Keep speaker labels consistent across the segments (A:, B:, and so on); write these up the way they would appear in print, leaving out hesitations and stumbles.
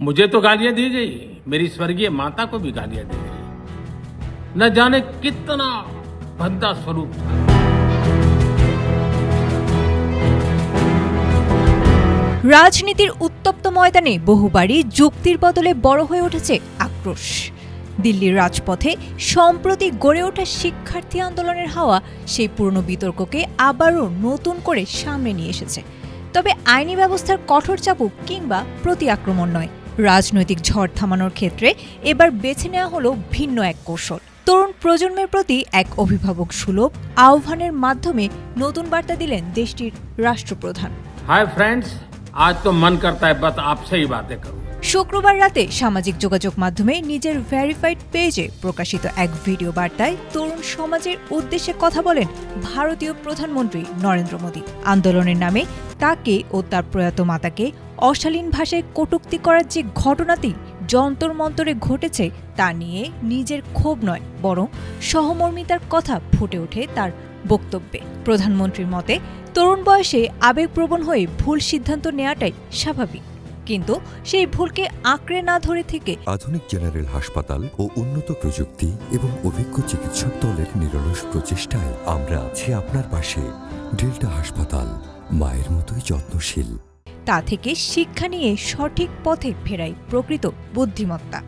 A: मुझे तो गालियां दी गई, मेरी स्वर्गीय माता को भी गालियां दी गई। न जाने कितना भद्दा स्वरूप था।
B: রাজনীতির উত্তপ্ত ময়দানে বহুবারই যুক্তির বদলে বড় হয়ে উঠেছে আক্রোশ। দিল্লির রাজপথে সম্প্রতি গড়ে ওঠা শিক্ষার্থী আন্দোলনের হাওয়া সেই পুরনো বিতর্ককে আবারও নতুন করে সামনে নিয়ে এসেছে। তবে আইনি ব্যবস্থার কঠোর চাবুক কিংবা প্রতি আক্রমণ নয়, রাজনৈতিক ঝড় থামানোর ক্ষেত্রে এবার বেছে নেওয়া হলো ভিন্ন এক কৌশল। তরুণ প্রজন্মের প্রতি এক অভিভাবক সুলভ আহ্বানের মাধ্যমে নতুন বার্তা দিলেন দেশটির রাষ্ট্রপ্রধান।
A: हाय फ्रेंड्स, आज तो मन करता है बस आपसे ही बातें करूं।
B: শুক্রবার রাতে সামাজিক যোগাযোগ মাধ্যমে নিজের ভেরিফাইড পেজে প্রকাশিত এক ভিডিও বার্তায় তরুণ সমাজের উদ্দেশ্যে কথা বলেন ভারতীয় প্রধানমন্ত্রী নরেন্দ্র মোদী। আন্দোলনের নামে তাকে ও তার প্রয়াত মাতাকে অশালীন ভাষায় কটূক্তি করার যে ঘটনাটি যন্তর মন্তরে ঘটেছে তা নিয়ে নিজের ক্ষোভ নয়, বরং সহমর্মিতার কথা ফুটে ওঠে তার বক্তব্যে। প্রধানমন্ত্রীর মতে তরুণ বয়সে আবেগপ্রবণ হয়ে ভুল সিদ্ধান্ত নেওয়াটাই স্বাভাবিক, কিন্তু সেই ভুলকে আঁকড়ে না ধরে থেকে
C: আধুনিক জেনারেল হাসপাতাল ও উন্নত প্রযুক্তি এবং অভিজ্ঞ চিকিৎসক দলের নিরলস প্রচেষ্টায় আমরা আছি আপনার পাশে। ডেল্টা হাসপাতাল, মায়ের মতোই যত্নশীল।
B: তা থেকে শিক্ষা নিয়ে সঠিক পথে ফেরাই প্রকৃত বুদ্ধিমত্তা।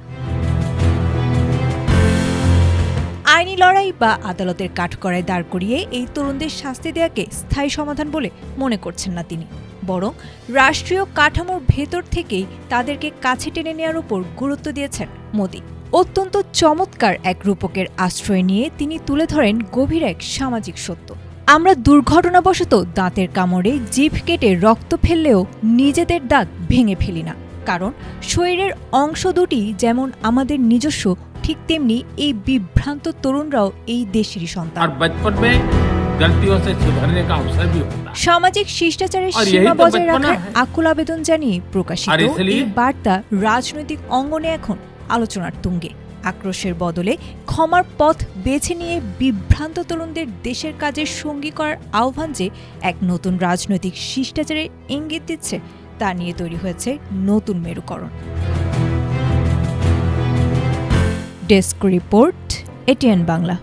B: আইনি লড়াই বা আদালতের কাঠগড়ায় দাঁড় করিয়ে এই তরুণদের শাস্তি দেওয়াকে স্থায়ী সমাধান বলে মনে করছেন না তিনি, বরং রাষ্ট্রীয় কাঠামোর ভেতর থেকেই তাদেরকে কাছে টেনে নেওয়ার উপর গুরুত্ব দিয়েছেন মোদী। অত্যন্ত চমৎকার এক রূপকের আশ্রয় নিয়ে তিনি তুলে ধরেন গভীর এক সামাজিক সত্য। আমরা দুর্ঘটনাবশত দাঁতের কামড়ে জিভ কেটে রক্ত ফেললেও নিজেদের দাঁত ভেঙে ফেলি না, কারণ শরীরের অংশ দুটি যেমন আমাদের নিজস্ব, ঠিক তেমনি এই বিভ্রান্ত তরুণরাও এই দেশেরই সন্তান। সামাজিক শিষ্টাচারের সীমা বজায় রাখার আকুল আবেদন জানিয়ে প্রকাশিত এই বার্তা রাজনৈতিক অঙ্গনে এখন আলোচনার তুঙ্গে। আক্রোশের বদলে ক্ষমার পথ বেছে নিয়ে বিভ্রান্ত তরুণদের দেশের কাজের সঙ্গী করার আহ্বান যে এক নতুন রাজনৈতিক শিষ্টাচারের ইঙ্গিত দিচ্ছে, তা নিয়ে তৈরি হয়েছে নতুন মেরুকরণ। Desk report, ATN Bangla.